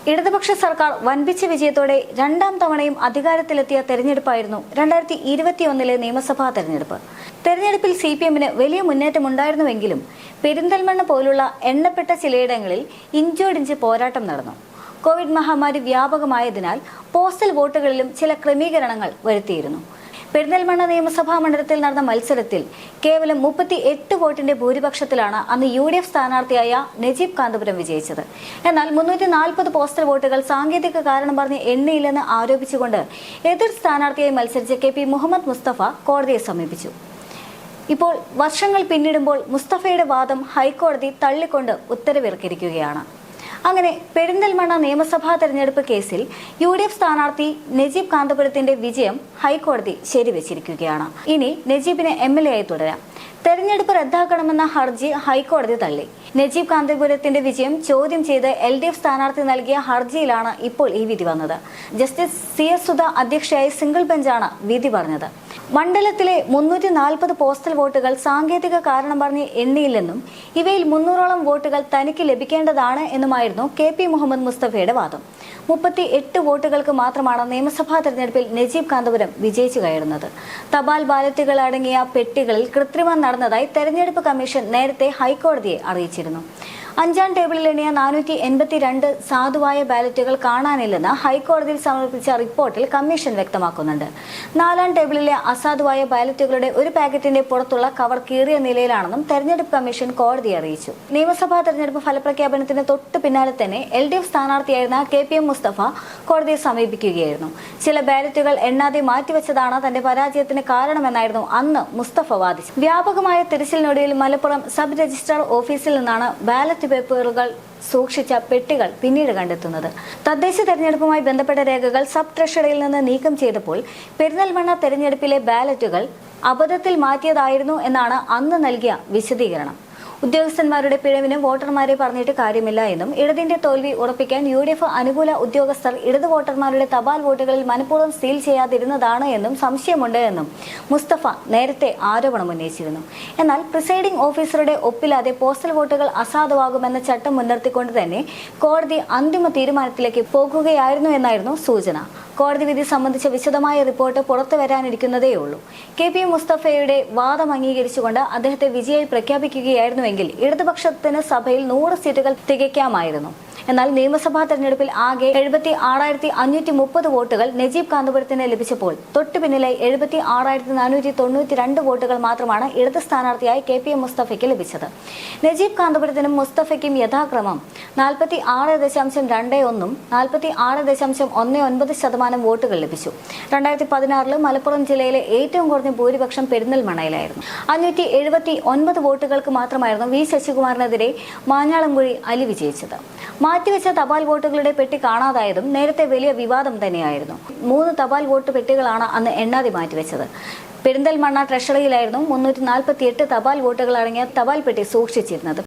ഇടതുപക്ഷ സർക്കാർ വൻപിച്ച വിജയത്തോടെ രണ്ടാം തവണയും അധികാരത്തിലെത്തിയ തെരഞ്ഞെടുപ്പായിരുന്നു 2021 നിയമസഭാ തെരഞ്ഞെടുപ്പ്. തെരഞ്ഞെടുപ്പിൽ CPM-ന് വലിയ മുന്നേറ്റമുണ്ടായിരുന്നുവെങ്കിലും പെരിന്തൽമണ്ണ പോലുള്ള എണ്ണപ്പെട്ട ചിലയിടങ്ങളിൽ ഇഞ്ചോടിഞ്ച് പോരാട്ടം നടന്നു. കോവിഡ് മഹാമാരി വ്യാപകമായതിനാൽ പോസ്റ്റൽ വോട്ടുകളിലും ചില ക്രമീകരണങ്ങൾ വരുത്തിയിരുന്നു. പെരിന്തൽമണ്ണ നിയമസഭാ മണ്ഡലത്തിൽ നടന്ന മത്സരത്തിൽ കേവലം 38 വോട്ടിന്റെ ഭൂരിപക്ഷത്തിലാണ് അന്ന് UDF സ്ഥാനാർത്ഥിയായ നജീബ് കാന്തപുരം വിജയിച്ചത്. എന്നാൽ 340 പോസ്റ്റൽ വോട്ടുകൾ സാങ്കേതിക കാരണം പറഞ്ഞ് എണ്ണിയില്ലെന്ന് ആരോപിച്ചുകൊണ്ട് എതിർ സ്ഥാനാർത്ഥിയായി മത്സരിച്ച KP മുഹമ്മദ് മുസ്തഫ കോടതിയെ സമീപിച്ചു. ഇപ്പോൾ വർഷങ്ങൾ പിന്നിടുമ്പോൾ മുസ്തഫയുടെ വാദം ഹൈക്കോടതി തള്ളിക്കൊണ്ട് ഉത്തരവിറക്കിയിരിക്കുകയാണ്. അങ്ങനെ പെരിന്തൽമണ്ണ നിയമസഭാ തെരഞ്ഞെടുപ്പ് കേസിൽ UDF സ്ഥാനാർത്ഥി നജീബ് കാന്തപുരത്തിന്റെ വിജയം ഹൈക്കോടതി ശരിവെച്ചിരിക്കുകയാണ്. ഇനി നജീബിന് MLA ആയി തുടരാം. തെരഞ്ഞെടുപ്പ് റദ്ദാക്കണമെന്ന ഹർജി ഹൈക്കോടതി തള്ളി. നജീബ് കാന്തപുരത്തിന്റെ വിജയം ചോദ്യം ചെയ്ത് LDF സ്ഥാനാർത്ഥി നൽകിയ ഹർജിയിലാണ് ഇപ്പോൾ ഈ വിധി വന്നത്. ജസ്റ്റിസ് CS സുധ അധ്യക്ഷയായ സിംഗിൾ ബെഞ്ചാണ് വിധി പറഞ്ഞത്. മണ്ഡലത്തിലെ 340 പോസ്റ്റൽ വോട്ടുകൾ സാങ്കേതിക കാരണം പറഞ്ഞ് എണ്ണിയില്ലെന്നും ഇവയിൽ 300ഓളം വോട്ടുകൾ തനിക്ക് ലഭിക്കേണ്ടതാണ് എന്നുമായിരുന്നു KP മുഹമ്മദ് മുസ്തഫയുടെ വാദം. 38 വോട്ടുകൾക്ക് മാത്രമാണ് നിയമസഭാ തെരഞ്ഞെടുപ്പിൽ നജീബ് കാന്തപുരം വിജയിച്ചു കയറുന്നത്. തപാൽ ബാലറ്റുകൾ അടങ്ങിയ പെട്ടികളിൽ കൃത്രിമം നടന്നതായി തെരഞ്ഞെടുപ്പ് കമ്മീഷൻ നേരത്തെ ഹൈക്കോടതിയെ അറിയിച്ചിരുന്നു. 5ാം ടേബിളിൽ എണ്ണിയ 482 സാധുവായ ബാലറ്റുകൾ കാണാനില്ലെന്ന് ഹൈക്കോടതിയിൽ സമർപ്പിച്ച റിപ്പോർട്ടിൽ കമ്മീഷൻ വ്യക്തമാക്കുന്നുണ്ട്. 4ാം ടേബിളിലെ അസാധുവായ ബാലറ്റുകളുടെ ഒരു പാക്കറ്റിന്റെ പുറത്തുള്ള കവർ കീറിയ നിലയിലാണെന്നും തെരഞ്ഞെടുപ്പ് കമ്മീഷൻ കോടതിയെ അറിയിച്ചു. നിയമസഭാ തെരഞ്ഞെടുപ്പ് ഫലപ്രഖ്യാപനത്തിന് തൊട്ടു പിന്നാലെ തന്നെ LDF സ്ഥാനാർത്ഥിയായിരുന്ന KPM മുസ്തഫ കോടതിയെ സമീപിക്കുകയായിരുന്നു. ചില ബാലറ്റുകൾ എണ്ണാതെ മാറ്റിവെച്ചതാണ് തന്റെ പരാജയത്തിന് കാരണമെന്നായിരുന്നു അന്ന് മുസ്തഫ വാദിച്ചത്. വ്യാപകമായ തിരച്ചിലിനൊടുവിൽ മലപ്പുറം സബ് രജിസ്ട്രാർ ഓഫീസിൽ നിന്നാണ് ബാലറ്റ് പേപ്പറുകൾ സൂക്ഷിച്ച പെട്ടികൾ പിന്നീട് കണ്ടെത്തുന്നത്. തദ്ദേശ തെരഞ്ഞെടുപ്പുമായി ബന്ധപ്പെട്ട രേഖകൾ സബ് ട്രഷറിയിൽ നിന്ന് നീക്കം ചെയ്തപ്പോൾ പെരിന്തൽമണ്ണ തെരഞ്ഞെടുപ്പിലെ ബാലറ്റുകൾ അബദ്ധത്തിൽ മാറ്റിയതായിരുന്നു എന്നാണ് അന്ന് നൽകിയ വിശദീകരണം. ഉദ്യോഗസ്ഥന്മാരുടെ പിഴവിന് വോട്ടർമാരെ പറഞ്ഞിട്ട് കാര്യമില്ല എന്നും ഇടതിന്റെ തോൽവി ഉറപ്പിക്കാൻ UDF അനുകൂല ഉദ്യോഗസ്ഥർ ഇടത് വോട്ടർമാരുടെ തപാൽ വോട്ടുകളിൽ മനഃപൂർവ്വം സീൽ ചെയ്യാതിരുന്നതാണ് എന്നും സംശയമുണ്ട് എന്നും മുസ്തഫ നേരത്തെ ആരോപണം ഉന്നയിച്ചിരുന്നു. എന്നാൽ പ്രിസൈഡിംഗ് ഓഫീസറുടെ ഒപ്പില്ലാതെ പോസ്റ്റൽ വോട്ടുകൾ അസാധുവാകുമെന്ന ചട്ടം മുൻനിർത്തിക്കൊണ്ട് തന്നെ കോടതി അന്തിമ തീരുമാനത്തിലേക്ക് പോകുകയായിരുന്നു എന്നായിരുന്നു സൂചന. കോടതി വിധി സംബന്ധിച്ച വിശദമായ റിപ്പോർട്ട് പുറത്തു വരാനിരിക്കുന്നതേയുള്ളൂ. KP മുസ്തഫയുടെ വാദം അംഗീകരിച്ചുകൊണ്ട് അദ്ദേഹത്തെ വിജയായി പ്രഖ്യാപിക്കുകയായിരുന്നുവെങ്കിൽ ഇടതുപക്ഷത്തിന് സഭയിൽ 100 സീറ്റുകൾ തികയ്ക്കാമായിരുന്നു. എന്നാൽ നിയമസഭാ തെരഞ്ഞെടുപ്പിൽ ആകെ 76,530 വോട്ടുകൾ നജീബ് കാന്തപുരത്തിന് ലഭിച്ചപ്പോൾ തൊട്ടു പിന്നിലായി 76,492 വോട്ടുകൾ മാത്രമാണ് ഇടത് സ്ഥാനാർത്ഥിയായി KPM മുസ്തഫയ്ക്ക് ലഭിച്ചത്. നജീബ് കാന്തപുരത്തിനും മുസ്തഫയ്ക്കും യഥാക്രമം 46.21%, 46.19% വോട്ടുകൾ ലഭിച്ചു. 2016 മലപ്പുറം ജില്ലയിലെ ഏറ്റവും കുറഞ്ഞ ഭൂരിപക്ഷം പെരിന്തൽമണ്ണയിലായിരുന്നു. 579 വോട്ടുകൾക്ക് മാത്രമായിരുന്നു V ശശികുമാറിനെതിരെ മാഞ്ഞാളംകുഴി അലി വിജയിച്ചത്. മാറ്റിവെച്ച തപാൽ വോട്ടുകളുടെ പെട്ടി കാണാതായതും നേരത്തെ വലിയ വിവാദം തന്നെയായിരുന്നു. 3 തപാൽ വോട്ട് പെട്ടികളാണ് അന്ന് എണ്ണാതെ മാറ്റിവെച്ചത്. പെരിന്തൽമണ്ണ ട്രഷറിയിലായിരുന്നു 348 തപാൽ വോട്ടുകൾ അടങ്ങിയ തപാൽ പെട്ടി സൂക്ഷിച്ചിരുന്നത്.